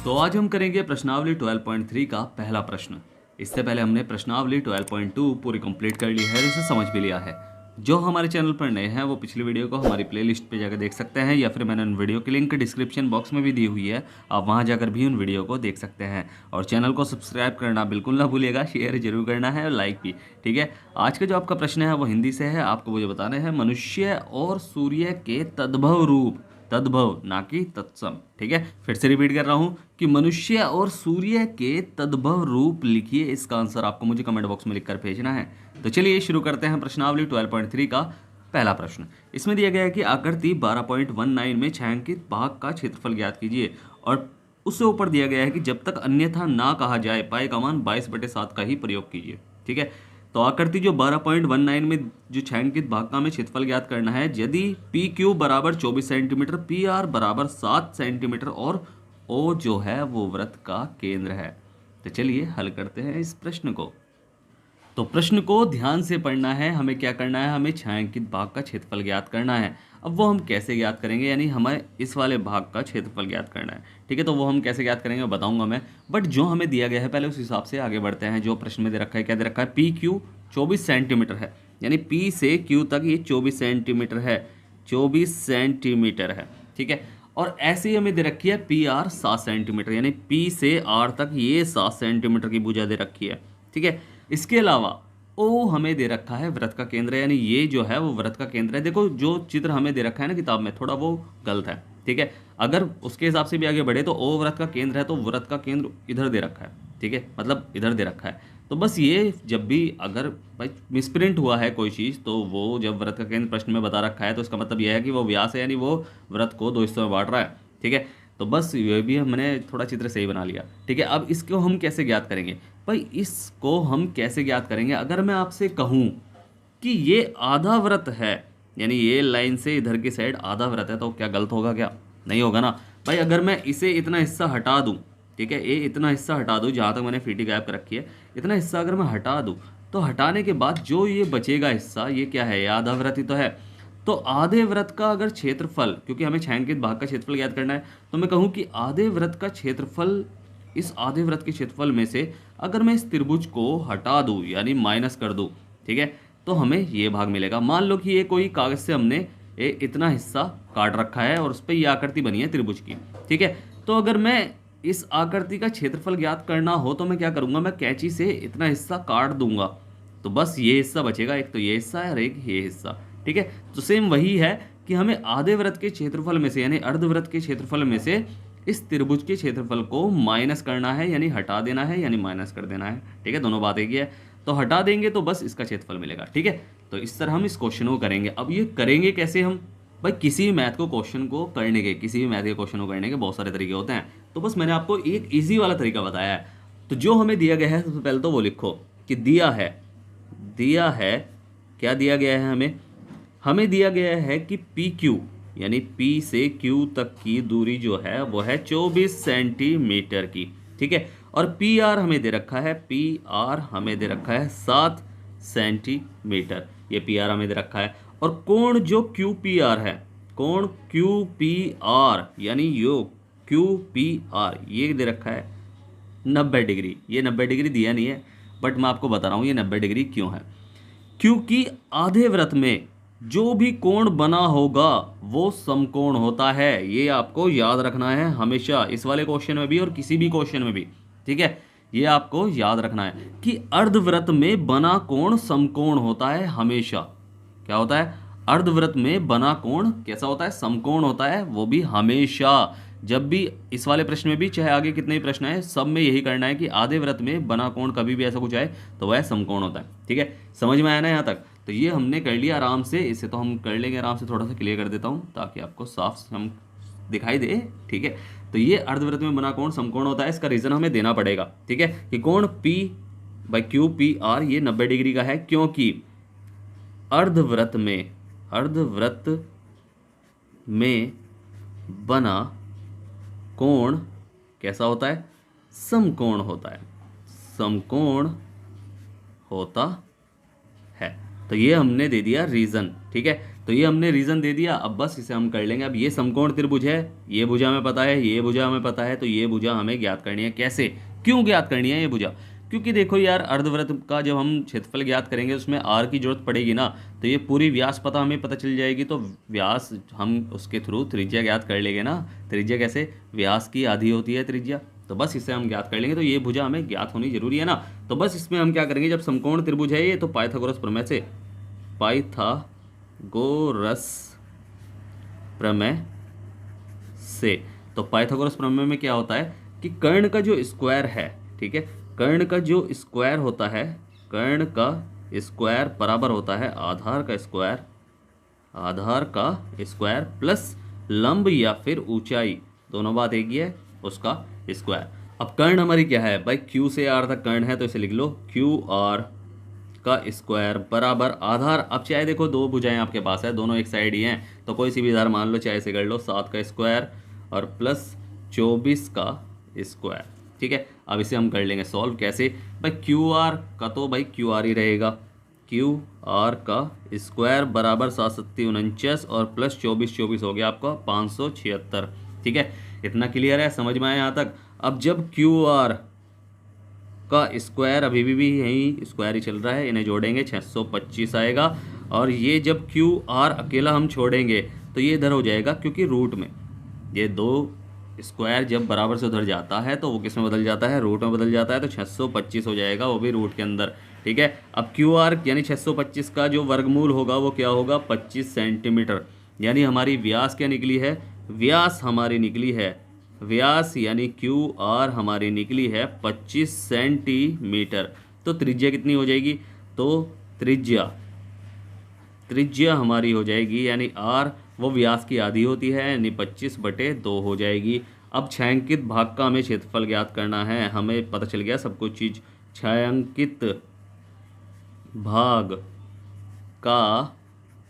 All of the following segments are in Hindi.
तो आज हम करेंगे प्रश्नावली 12.3 का पहला प्रश्न। इससे पहले हमने प्रश्नावली 12.2 पूरी कंप्लीट कर ली है और उसे समझ भी लिया है। जो हमारे चैनल पर नए हैं वो पिछली वीडियो को हमारी प्लेलिस्ट पे जाकर देख सकते हैं, या फिर मैंने उन वीडियो की लिंक डिस्क्रिप्शन बॉक्स में भी दी हुई है, आप वहां जाकर भी उन वीडियो को देख सकते हैं। और चैनल को सब्सक्राइब करना बिल्कुल ना भूलिएगा, शेयर जरूर करना है और लाइक भी। ठीक है, आज का जो आपका प्रश्न है वो हिंदी से है। आपको मुझे बताना है मनुष्य और सूर्य के तद्भव रूप, तद्भव ना कि तत्सम। ठीक है, फिर से रिपीट कर रहा हूं कि मनुष्य और सूर्य के तद्भव रूप लिखिए। इसका आंसर आपको मुझे कमेंट बॉक्स में लिखकर भेजना है। तो चलिए शुरू करते हैं प्रश्नावली 12.3 का पहला प्रश्न। इसमें दिया गया है कि आकृति 12.19 में छायांकित भाग का क्षेत्रफल ज्ञात कीजिए, और उससे ऊपर दिया गया है कि जब तक अन्यथा ना कहा जाए पाई का मान 22/7 का ही प्रयोग कीजिए। ठीक है, तो आकृति जो 12.19 में जो छायांकित भाग का हमें क्षेत्रफल ज्ञात करना है, यदि पी क्यू बराबर 24 सेंटीमीटर, पी आर बराबर 7 सेंटीमीटर और ओ जो है वो वृत्त का केंद्र है। तो चलिए हल करते हैं इस प्रश्न को। तो प्रश्न को ध्यान से पढ़ना है। हमें क्या करना है, हमें छायांकित भाग का क्षेत्रफल ज्ञात करना है। अब वो हम कैसे ज्ञात करेंगे, यानी हमें इस वाले भाग का क्षेत्रफल ज्ञात करना है। ठीक है, तो वो हम कैसे ज्ञात करेंगे बताऊंगा मैं, बट जो हमें दिया गया है पहले उस हिसाब से आगे बढ़ते हैं। जो प्रश्न में दे रखा है, क्या दे रखा है, पी क्यू 24 सेंटीमीटर है, यानी पी से क्यू तक ये 24 सेंटीमीटर है, 24 सेंटीमीटर है। ठीक है, और ऐसे ही हमें दे रखी है पी आर 7 सेंटीमीटर, यानी पी से आर तक ये 7 सेंटीमीटर की भुजा दे रखी है। ठीक है, इसके अलावा ओ हमें दे रखा है वृत्त का केंद्र, यानी ये जो है वो वृत्त का केंद्र है। देखो जो चित्र हमें दे रखा है ना किताब में, थोड़ा वो गलत है। ठीक है, अगर उसके हिसाब से भी आगे बढ़े तो ओ वृत्त का केंद्र है, तो वृत्त का केंद्र इधर दे रखा है। ठीक है, मतलब इधर दे रखा है। तो बस ये जब भी अगर भाई मिसप्रिंट हुआ है कोई चीज़, तो वो जब वृत्त का केंद्र प्रश्न में बता रखा है तो इसका मतलब यह है कि वो व्यास है, यानी वो वृत्त को दो हिस्सों में बांट रहा है। ठीक है, तो बस ये भी हमने थोड़ा चित्र सही बना लिया। ठीक है, अब इसको हम कैसे ज्ञात करेंगे, भाई इसको हम कैसे ज्ञात करेंगे। अगर मैं आपसे कहूँ कि ये आधा वृत्त है, यानी ये लाइन से इधर की साइड आधा वृत्त है, तो क्या गलत होगा, क्या नहीं होगा ना भाई। अगर मैं इसे इतना हिस्सा हटा दूं, ठीक है, ये इतना हिस्सा हटा दूं, जहाँ तक मैंने फीटी गायब कर रखी है, इतना हिस्सा अगर मैं हटा दूं, तो हटाने के बाद जो ये बचेगा हिस्सा, ये क्या है, ये आधा वृत्त ही तो है। तो आधे वृत्त का अगर क्षेत्रफल, क्योंकि हमें छायांकित भाग का क्षेत्रफल ज्ञात करना है, तो मैं कहूँ कि आधे वृत्त का क्षेत्रफल, इस आधे वृत्त के क्षेत्रफल में से अगर मैं इस त्रिभुज को हटा दूं, यानी माइनस कर दूं, ठीक है, तो हमें ये भाग मिलेगा। मान लो कि ये कोई कागज से हमने ये इतना हिस्सा काट रखा है और उस पर ये आकृति बनी है त्रिभुज की। ठीक है, तो अगर मैं इस आकृति का क्षेत्रफल ज्ञात करना हो तो मैं क्या करूंगा, मैं कैंची से इतना हिस्सा काट दूंगा, तो बस ये हिस्सा बचेगा, एक तो ये हिस्सा है और एक ये हिस्सा। ठीक है, तो सेम वही है कि हमें आधे वृत्त के क्षेत्रफल में से, यानी अर्धवृत्त के क्षेत्रफल में से इस त्रिभुज के क्षेत्रफल को माइनस करना है, यानी हटा देना है, यानी माइनस कर देना है। ठीक है, दोनों बात एक ही है, तो हटा देंगे तो बस इसका क्षेत्रफल मिलेगा। ठीक है, तो इस तरह हम इस क्वेश्चन को करेंगे। अब ये करेंगे कैसे हम, भाई किसी भी मैथ को क्वेश्चन को करने के, किसी भी मैथ के क्वेश्चन को करने के बहुत सारे तरीके होते हैं, तो बस मैंने आपको एक ईजी वाला तरीका बताया है। तो जो हमें दिया गया है, सबसे पहले तो वो लिखो कि दिया है, दिया है, क्या दिया गया है हमें, हमें दिया गया है कि पी क्यू, यानी P से Q तक की दूरी जो है वो है 24 सेंटीमीटर की। ठीक है, और PR हमें दे रखा है, PR हमें दे रखा है 7 सेंटीमीटर, ये PR हमें दे रखा है। और कोण जो QPR है, कोण QPR यानी यो QPR ये दे रखा है 90 डिग्री। ये 90 डिग्री दिया नहीं है, बट मैं आपको बता रहा हूँ ये 90 डिग्री क्यों है। क्योंकि आधे वृत्त में जो भी कोण बना होगा वो समकोण होता है। ये आपको याद रखना है हमेशा, इस वाले क्वेश्चन में भी और किसी भी क्वेश्चन में भी। ठीक है, ये आपको याद रखना है कि अर्धवृत्त में बना कोण समकोण होता है हमेशा। क्या होता है, अर्धवृत्त में बना कोण कैसा होता है, समकोण होता है, वो भी हमेशा। जब भी इस वाले प्रश्न में भी, चाहे आगे कितने भी प्रश्न है, सब में यही करना है कि आधे वृत्त में बना कोण कभी भी ऐसा कुछ आए तो वह समकोण होता है। ठीक है, समझ में आया ना यहाँ तक। तो ये हमने कर लिया आराम से, इसे तो हम कर लेंगे आराम से, थोड़ा सा क्लियर कर देता हूँ ताकि आपको साफ हम दिखाई दे। ठीक है, तो ये अर्धवृत्त में बना कोण समकोण होता है, इसका रीजन हमें देना पड़ेगा। ठीक है, कि कोण P by Q P R ये 90 डिग्री का है, क्योंकि अर्धवृत्त में बना कोण कैसा होता है, समकोण होता है, समकोण होता है। तो ये हमने दे दिया रीजन। ठीक है, तो ये हमने रीज़न दे दिया, अब बस इसे हम कर लेंगे। अब ये समकोण त्रिभुज है, ये भुजा हमें पता है, ये भुजा हमें पता है, तो ये भुजा हमें ज्ञात करनी है। कैसे, क्यों ज्ञात करनी है ये भुजा? क्योंकि देखो यार, अर्धवृत्त का जब हम क्षेत्रफल ज्ञात करेंगे उसमें आर की जरूरत पड़ेगी ना, तो ये पूरी व्यास पता हमें पता चल जाएगी, तो व्यास हम उसके थ्रू त्रिज्या ज्ञात कर लेंगे ना। त्रिज्या कैसे, व्यास की आधी होती है त्रिज्या, तो बस इसे हम ज्ञात कर लेंगे। तो ये भुजा हमें ज्ञात होनी जरूरी है ना। तो बस इसमें हम क्या करेंगे, जब समकोण त्रिभुज है ये, तो पाइथागोरस प्रमेय से, पाइथागोरस प्रमेय से, तो पाइथागोरस प्रमेय में क्या होता है कि कर्ण का जो स्क्वायर है, ठीक है, कर्ण का जो स्क्वायर होता है, कर्ण का स्क्वायर बराबर होता है आधार का स्क्वायर, आधार का स्क्वायर प्लस लंब या फिर ऊंचाई, दोनों बात एक ही है, उसका स्क्वायर। अब कर्ण हमारी क्या है भाई, क्यू से आर तक कर्ण है, तो इसे लिख लो क्यू आर का स्क्वायर बराबर आधार। अब चाहे देखो दो भुजाएं आपके पास है, दोनों एक साइड ही हैं, तो कोई सी भी आधार मान लो, चाहे से कर लो 7 का स्क्वायर और प्लस 24 का स्क्वायर, ठीक है। अब इसे हम कर लेंगे सॉल्व। कैसे भाई, क्यू आर का तो भाई क्यू आर ही रहेगा, क्यू आर का स्क्वायर बराबर 7 सत्ती 49 और प्लस 24 हो गया आपका 576, ठीक है। इतना क्लियर है, समझ में आया यहाँ तक। अब जब क्यू आर का स्क्वायर अभी भी यही स्क्वायर ही चल रहा है, इन्हें जोड़ेंगे 625 आएगा, और ये जब क्यू आर अकेला हम छोड़ेंगे तो ये इधर हो जाएगा, क्योंकि रूट में ये दो स्क्वायर जब बराबर से उधर जाता है तो वो किस में बदल जाता है, रूट में बदल जाता है, तो 625 हो जाएगा, वो भी रूट के अंदर, ठीक है। अब क्यू आर यानी 625 का जो वर्गमूल होगा वो क्या होगा, 25 सेंटीमीटर, यानी हमारी व्यास क्या निकली है, व्यास हमारी निकली है, व्यास यानी क्यू आर हमारी निकली है 25 सेंटीमीटर। तो त्रिज्या कितनी हो जाएगी, तो त्रिज्या हमारी हो जाएगी, यानी आर वो व्यास की आधी होती है, यानी 25/2 हो जाएगी। अब छायांकित भाग का हमें क्षेत्रफल ज्ञात करना है, हमें पता चल गया सब कुछ चीज़। छायांकित भाग का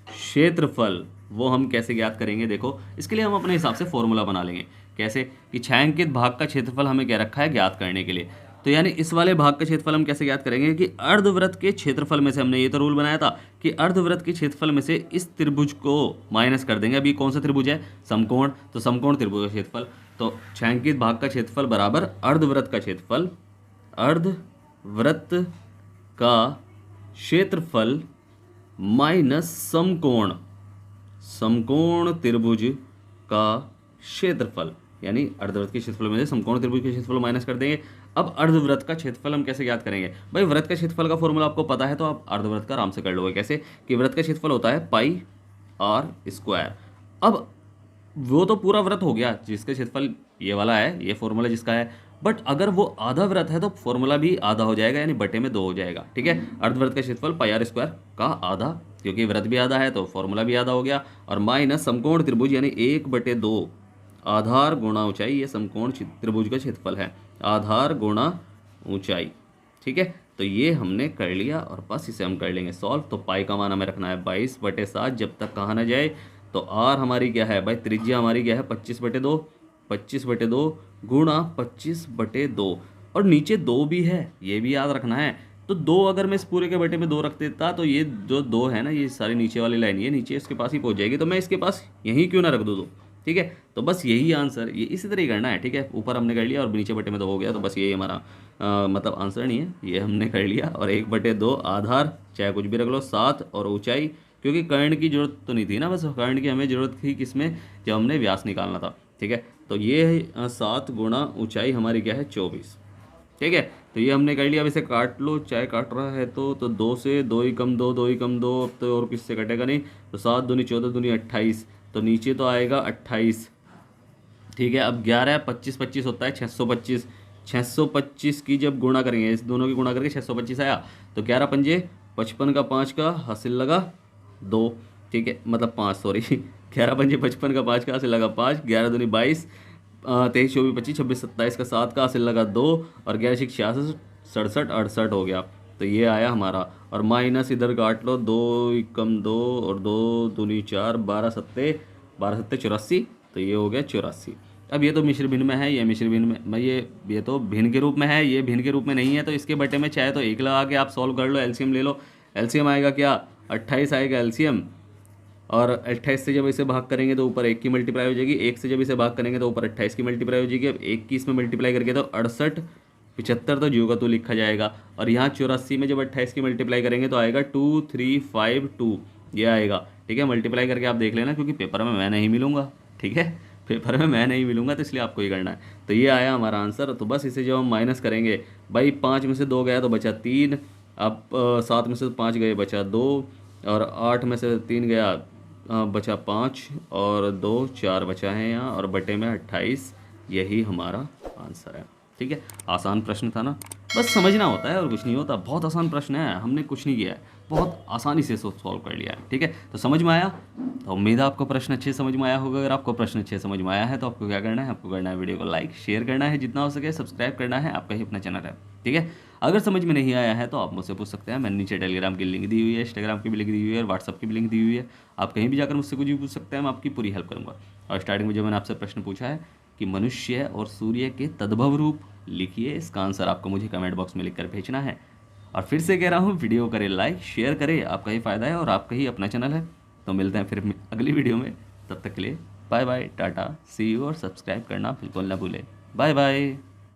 क्षेत्रफल वो हम कैसे ज्ञात करेंगे, देखो इसके लिए हम अपने हिसाब से फॉर्मूला बना लेंगे। कैसे कि छायांकित भाग का क्षेत्रफल हमें क्या रखा है ज्ञात करने के लिए, तो यानी इस वाले भाग का क्षेत्रफल हम कैसे ज्ञात करेंगे कि अर्धवृत्त के क्षेत्रफल में से, हमने ये तो रूल बनाया था कि अर्धवृत्त के क्षेत्रफल में से इस त्रिभुज को माइनस कर देंगे। अभी कौन सा त्रिभुज है, समकोण, तो समकोण त्रिभुज का क्षेत्रफल, तो छायांकित भाग का क्षेत्रफल बराबर अर्धवृत्त का क्षेत्रफल, अर्धवृत्त का क्षेत्रफल माइनस समकोण, समकोण त्रिभुज का क्षेत्रफल, यानी अर्धवृत्त के क्षेत्रफल में से समकोण त्रिभुज के क्षेत्रफल माइनस कर देंगे। अब अर्धवृत्त का क्षेत्रफल हम कैसे ज्ञात करेंगे भाई, वृत्त का क्षेत्रफल का फॉर्मूला आपको पता है, तो आप अर्धवृत्त का आराम से कर लोगे। कैसे कि वृत्त का क्षेत्रफल होता है पाई आर स्क्वायर। अब वो तो पूरा वृत्त हो गया जिसका क्षेत्रफल ये वाला है, ये फॉर्मूला जिसका है, बट अगर वो आधा वृत्त है तो फॉर्मूला भी आधा हो जाएगा, यानी बटे में 2 हो जाएगा, ठीक है। अर्धवृत्त का क्षेत्रफल पाई आर स्क्वायर का आधा, क्योंकि वृत्त भी आधा है तो फॉर्मूला भी आधा हो गया, और माइनस समकोण त्रिभुज यानी 1/2 आधार गुणा ऊंचाई, ये समकोण त्रिभुज का क्षेत्रफल है, आधार गुणा ऊंचाई, ठीक है। तो ये हमने कर लिया, और बस इसे हम कर लेंगे सॉल्व। तो पाई का मान हमें रखना है 22/7, जब तक कहा ना जाए। तो आर हमारी क्या है भाई, त्रिज्या हमारी क्या है 25/2, 25/2 गुणा 25/2, और नीचे 2 भी है, ये भी याद रखना है। तो 2 अगर मैं इस पूरे के बटे में 2 रख देता तो ये जो 2 है ना, ये सारी नीचे वाली लाइन, ये नीचे इसके पास ही पहुंच जाएगी, तो मैं इसके पास यहीं क्यों ना रख दूँ 2, ठीक है। तो बस यही आंसर, ये इसी तरह ही करना है, ठीक है। ऊपर हमने कर लिया और नीचे बटे में 2 हो गया, तो बस यही हमारा मतलब आंसर नहीं है, ये हमने कर लिया। और 1/2 आधार, चाहे कुछ भी रख लो, 7 और ऊंचाई, क्योंकि कर्ण की जरूरत तो नहीं थी ना, बस कर्ण की हमें जरूरत थी किसमें, जब हमने व्यास निकालना था, ठीक है। तो ये 7 गुणा ऊंचाई हमारी क्या है 24, ठीक है। तो ये हमने कर लिया। अब इसे काट लो, चाहे काट रहा है तो 2 से 2 ही कम 2, 2 ही कम 2, अब तो और किससे कटेगा नहीं, तो 7 दूनी 14 दूनी 28, तो नीचे तो आएगा 28, ठीक है। अब 11 25 25 होता है 625, 625 की जब गुणा करेंगे, इस दोनों की गुणा करके 625 आया, तो 11 पंजे 55 का 5 का हासिल लगा 2, ठीक है, मतलब 5 सॉरी 11 पंजे 55 का 5 का हासिल लगा 5, 11 दूनी 22, 23 24 25 26 27 का 7 का हासिल लगा 2, और 11 6 66 67 68 हो गया। तो ये आया हमारा, और माइनस इधर काट लो, 2 कम 2 और 2 दूनी 4, 12 सत्ते 84, तो ये हो गया 84। अब ये तो मिश्र भिन्न में है, ये मिश्र भिन्न में, ये तो भिन्न के रूप में है, ये भिन्न के रूप में नहीं है, तो इसके बटे में चाहे तो 1 लगा के आप सॉल्व कर लो, एलसीएम ले लो। एलसीएम आएगा क्या, 28 आएगा एलसीएम, और 28 से जब इसे भाग करेंगे तो ऊपर 1 की मल्टीप्लाई हो जाएगी, 1 से जब इसे भाग करेंगे तो ऊपर 28 की मल्टीप्लाई हो जाएगी। अब 1 की इसमें मल्टीप्लाई करके तो 68, 75 तो जीरो का तो लिखा जाएगा। और यहाँ 84 में जब 28 की मल्टीप्लाई करेंगे तो आएगा 2352, ये आएगा। ठीक है, मल्टीप्लाई करके आप देख लेना, क्योंकि पेपर में मैं नहीं मिलूंगा। ठीक है, पेपर में मैं नहीं मिलूंगा, तो इसलिए आपको ये करना है। तो ये आया हमारा आंसर। तो बस इसे जब हम माइनस करेंगे, भाई 5 में से 2 गया तो बचा 3, अब 7 में से 5 गए बचा 2, और 8 में से 3 गया बचा 5, और 2 4 बचा है यहाँ, और बटे में 28। यही हमारा आंसर है। ठीक है, आसान प्रश्न था ना, बस समझना होता है और कुछ नहीं होता। बहुत आसान प्रश्न है, हमने कुछ नहीं किया है, बहुत आसानी से सॉल्व कर लिया है। ठीक है, तो समझ में आया, तो उम्मीद है आपको प्रश्न अच्छे समझ में आया होगा। अगर आपको प्रश्न अच्छे समझ में आया है तो आपको क्या करना है, आपको करना है वीडियो को लाइक शेयर करना है, जितना हो सके सब्सक्राइब करना है, आपका ही अपना चैनल है। ठीक है, अगर समझ में नहीं आया है तो आप मुझसे पूछ सकते हैं। मैंने नीचे टेलीग्राम की लिंक दी हुई है, इंस्टाग्राम की भी लिंक दी हुई है, और व्हाट्सअप की भी लिंक दी हुई है। आप कहीं भी जाकर मुझसे कुछ भी पूछ सकते हैं, मैं आपकी पूरी हेल्प करूँगा। और स्टार्टिंग में जो मैंने आपसे प्रश्न पूछा है कि मनुष्य और सूर्य के तद्भव रूप लिखिए, इसका आंसर आपको मुझे कमेंट बॉक्स में लिखकर भेजना है। और फिर से कह रहा हूँ, वीडियो करें लाइक शेयर करें, आपका ही फ़ायदा है और आपका ही अपना चैनल है। तो मिलते हैं फिर अगली वीडियो में, तब तक के लिए बाय बाय, टाटा, सी यू, और सब्सक्राइब करना बिल्कुल ना भूलें। Bye bye.